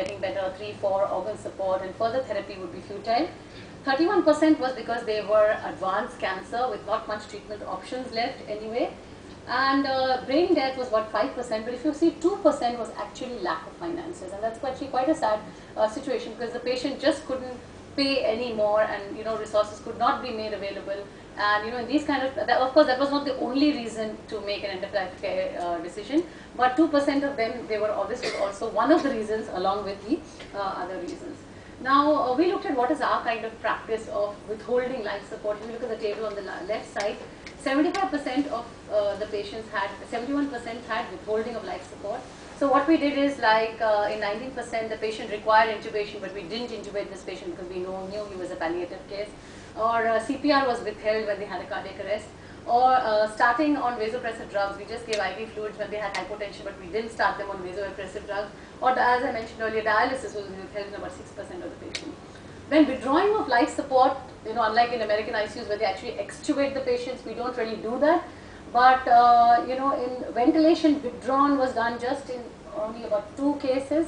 getting better, 3-4 organ support, and further therapy would be futile. 31% was because they were advanced cancer with not much treatment options left anyway. And brain death was what, 5%, but if you see 2% was actually lack of finances, and that's actually quite a sad situation, because the patient just couldn't pay any more, and resources could not be made available. And in these kind of course that was not the only reason to make an end of life care decision, but 2% of them, this was also one of the reasons along with the other reasons. Now we looked at what is our kind of practice of withholding life support. If you look at the table on the left side, 75% of the patients had, 71% had withholding of life support. So what we did is, like in 19% the patient required intubation, but we didn't intubate this patient because we knew he was a palliative case, or CPR was withheld when they had a cardiac arrest, or starting on vasopressor drugs, we just gave IV fluids when they had hypotension, but we didn't start them on vasopressor drugs, or as I mentioned earlier, dialysis was withheld in about 6% of the patients. When withdrawing of life support, unlike in American ICUs where they actually extubate the patients, we don't really do that. But in ventilation, withdrawn was done just in only about 2 cases,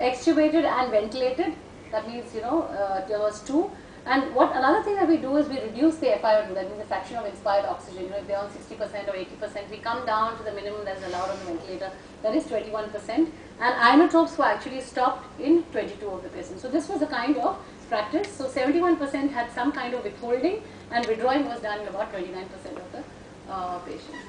extubated and ventilated. That means there was 2. And another thing that we do is we reduce the FiO2, that means the fraction of inspired oxygen. If they're on 60% or 80%, we come down to the minimum that is allowed on the ventilator, that is 21%. And inotropes were actually stopped in 22 of the patients. So this was a kind of practice. So 71% had some kind of withholding, and withdrawing was done in about 29% of the patients.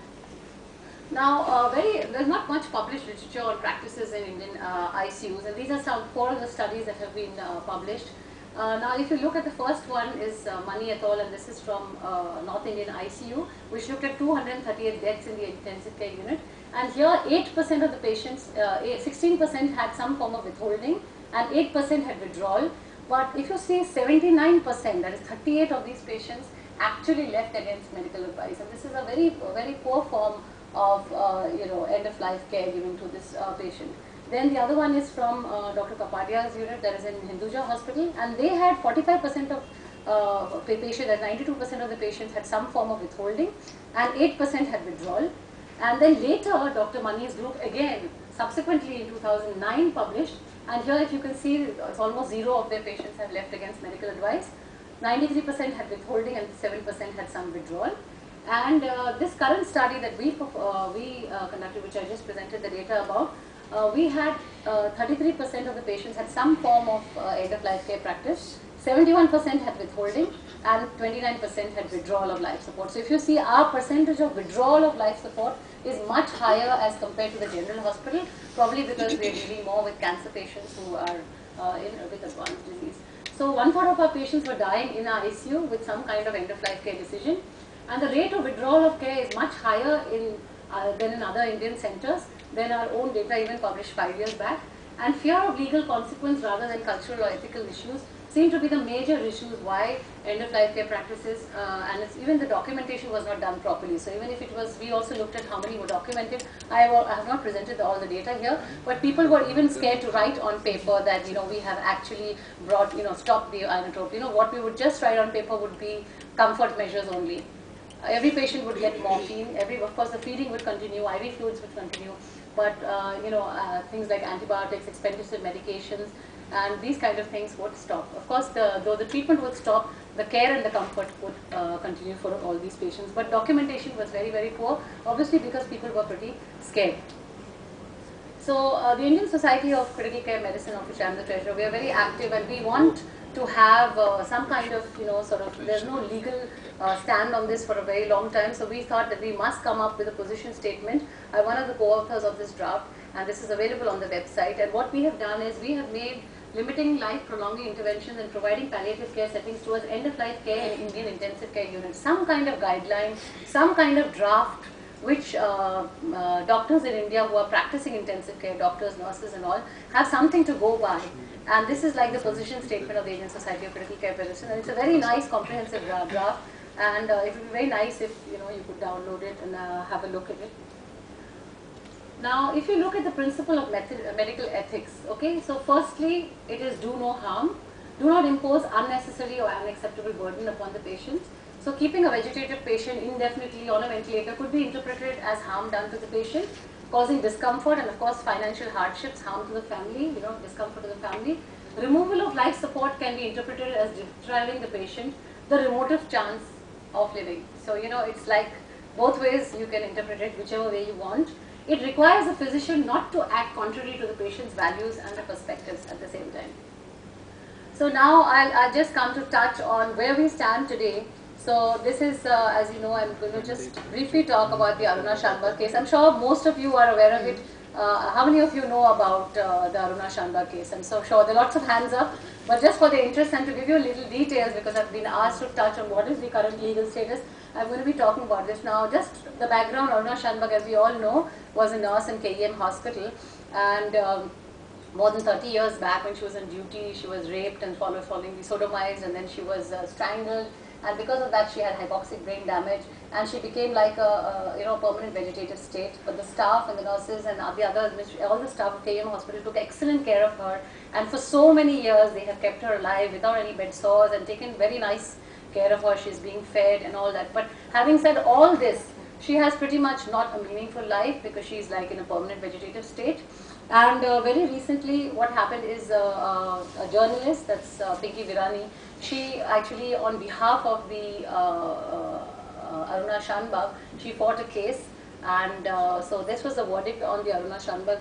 Now, there's not much published literature on practices in Indian ICUs, and these are 4 of the studies that have been published. Now, if you look at the first one is Mani et al., and this is from North Indian ICU, which looked at 238 deaths in the intensive care unit. And here, 8% of the patients, 16% had some form of withholding, and 8% had withdrawal. But if you see 79%, that is 38 of these patients, actually left against medical advice, and this is a very poor form of end of life care given to this patient. Then the other one is from Dr. Kapadia's unit, that is in Hinduja Hospital, and they had 45% of patients, that 92% of the patients had some form of withholding, and 8% had withdrawal. And then later, Dr. Mani's group again, subsequently in 2009 published, and here if you can see, it's almost 0 of their patients have left against medical advice. 93% had withholding and 7% had some withdrawal. And this current study that we conducted, which I just presented the data about, we had 33% of the patients had some form of end-of-life care practice, 71% had withholding, and 29% had withdrawal of life support. So if you see, our percentage of withdrawal of life support is much higher as compared to the general hospital, probably because we're dealing more with cancer patients who are with advanced disease. So 1/4 of our patients were dying in our ICU with some kind of end-of-life care decision, and the rate of withdrawal of care is much higher than in other Indian centers, than our own data even published 5 years back. And fear of legal consequence rather than cultural or ethical issues seem to be the major issues why end-of-life care practices, and even the documentation was not done properly. So even if it was, we also looked at how many were documented. I have not presented all the data here, but people were even scared to write on paper that we have actually brought, stopped the inotrope. What we would just write on paper would be comfort measures only. Every patient would get morphine. Of course, the feeding would continue, IV fluids would continue, but things like antibiotics, expensive medications, and these kind of things would stop. Of course, though the treatment would stop, the care and the comfort would continue for all these patients. But documentation was very poor, obviously because people were pretty scared. So the Indian Society of Critical Care Medicine, of which I am the treasurer, we are very active, and we want to have some kind of, there's no legal stand on this for a very long time. So we thought that we must come up with a position statement. I'm one of the co-authors of this draft, and this is available on the website. And what we have done is we have made limiting life prolonging interventions and providing palliative care settings towards end-of-life care in Indian intensive care units. Some kind of guideline, some kind of draft, which doctors in India who are practicing intensive care, doctors, nurses and all, have something to go by. And this is like the position statement of the Indian Society of Critical Care Medicine, and it's a very nice comprehensive draft, and it would be very nice if you could download it and have a look at it. Now, if you look at the principle of medical ethics, okay, so firstly, it is do no harm. Do not impose unnecessary or unacceptable burden upon the patients. So keeping a vegetative patient indefinitely on a ventilator could be interpreted as harm done to the patient. causing discomfort and of course financial hardships, harm to the family, discomfort to the family. Removal of life support can be interpreted as depriving the patient the remotest chance of living. So, it's like both ways you can interpret it, whichever way you want. It requires a physician not to act contrary to the patient's values and the perspectives at the same time. So now I'll just come to touch on where we stand today. So this is, as you know, I'm going to just briefly talk about the Aruna Shanbhag case. I'm sure most of you are aware of it. How many of you know about the Aruna Shanbhag case? I'm so sure there are lots of hands up, but just for the interest and to give you a little details, because I've been asked to touch on what is the current legal status, I'm going to be talking about this now. Just the background, Aruna Shanbhag, as we all know, was a nurse in KEM hospital, and more than 30 years back when she was on duty, she was raped and following the sodomized, and then she was strangled, and because of that she had hypoxic brain damage, and she became like a permanent vegetative state. But the staff and the nurses and all the staff of KEM hospital took excellent care of her, and for so many years they have kept her alive without any bed sores and taken very nice care of her. She's being fed and all that. But having said all this, she has pretty much not a meaningful life because she's like in a permanent vegetative state. And very recently what happened is a journalist, that's Pinky Virani, she actually on behalf of the Aruna Shanbhag, she fought a case, and so this was the verdict on the Aruna Shanbhag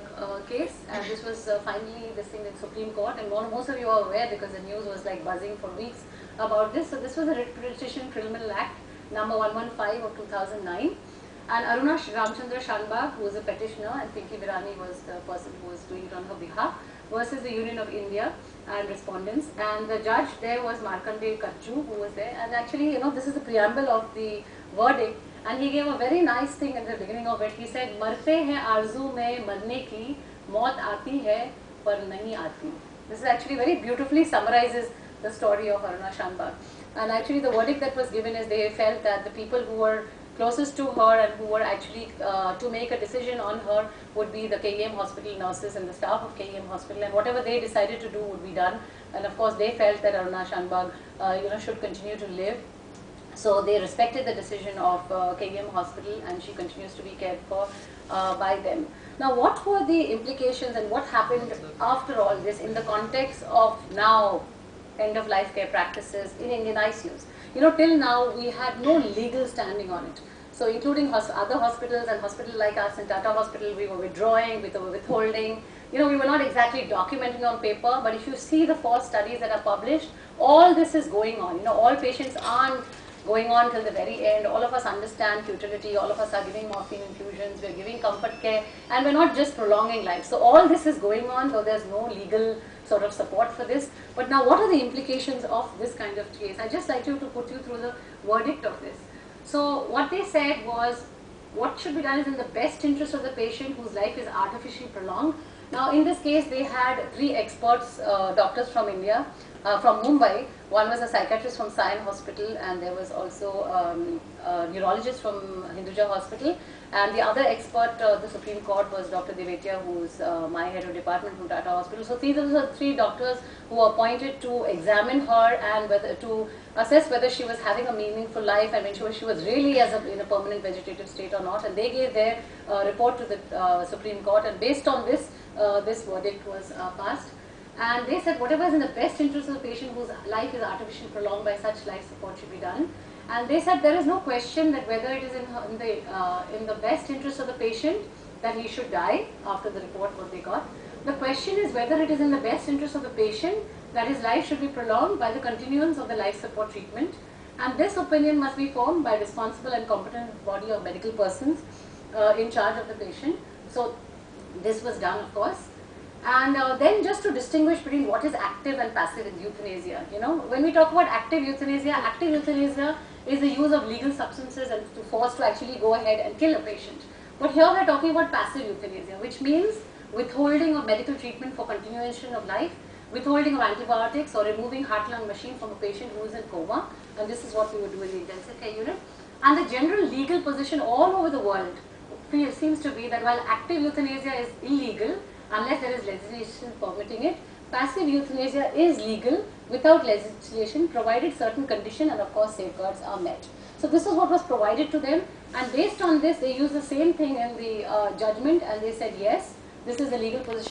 case, and this was finally this thing in Supreme Court, and most of you are aware because the news was like buzzing for weeks about this. So this was a Writ Petition Criminal Act number 115 of 2009. And Aruna Ramchandra Shanbhag, who was a petitioner, and Pinky Virani was the person who was doing it on her behalf, versus the Union of India and respondents. And the judge there was Markandeya Kachju, who was there. And actually, this is the preamble of the verdict. And he gave a very nice thing at the beginning of it. He said, "Marte hain arzu mein marne ki, maut aati hai par nahi aati." This is actually very beautifully summarizes the story of Aruna Shanbhag. And actually, the verdict that was given is they felt that the people who were closest to her and who were actually to make a decision on her would be the KEM hospital nurses and the staff of KEM hospital, and whatever they decided to do would be done. And of course they felt that Aruna Shanbhag should continue to live. So they respected the decision of KEM hospital, and she continues to be cared for by them. Now what were the implications and what happened after all this in the context of now end of life care practices in Indian ICUs? Till now we had no legal standing on it. So including other hospitals and hospitals like us in Tata Hospital, we were withdrawing, we were withholding. We were not exactly documenting on paper, but if you see the 4 studies that are published, all this is going on. All patients aren't going on till the very end. All of us understand futility, all of us are giving morphine infusions, we're giving comfort care, and we're not just prolonging life. So all this is going on, though there's no legal sort of support for this. But now what are the implications of this kind of case? I'd just like to put you through the verdict of this. So what they said was, what should be done is in the best interest of the patient whose life is artificially prolonged. Now in this case they had 3 experts, doctors from India, from Mumbai. One was a psychiatrist from Sion Hospital, and there was also a neurologist from Hinduja Hospital. And the other expert, the Supreme Court, was Dr. Devetia, who's my head of department from Tata Hospital. So these are the 3 doctors who were appointed to examine her and to assess whether she was having a meaningful life and when she was really in a permanent vegetative state or not. And they gave their report to the Supreme Court, and based on this, this verdict was passed. And they said whatever is in the best interest of the patient whose life is artificially prolonged by such life support should be done. And they said there is no question that whether it is in the best interest of the patient that he should die after the report what they got. The question is whether it is in the best interest of the patient that his life should be prolonged by the continuance of the life support treatment. And this opinion must be formed by responsible and competent body of medical persons in charge of the patient. So this was done, of course. And then just to distinguish between what is active and passive in euthanasia. When we talk about active euthanasia is the use of legal substances and to force to actually go ahead and kill a patient. But here we are talking about passive euthanasia, which means withholding of medical treatment for continuation of life, withholding of antibiotics, or removing heart-lung machine from a patient who is in coma. And this is what we would do in the intensive care unit. And the general legal position all over the world seems to be that while active euthanasia is illegal, unless there is legislation permitting it, passive euthanasia is legal without legislation, provided certain conditions and of course safeguards are met. So this is what was provided to them, And based on this, they used the same thing in the judgment, and they said yes, this is the legal position.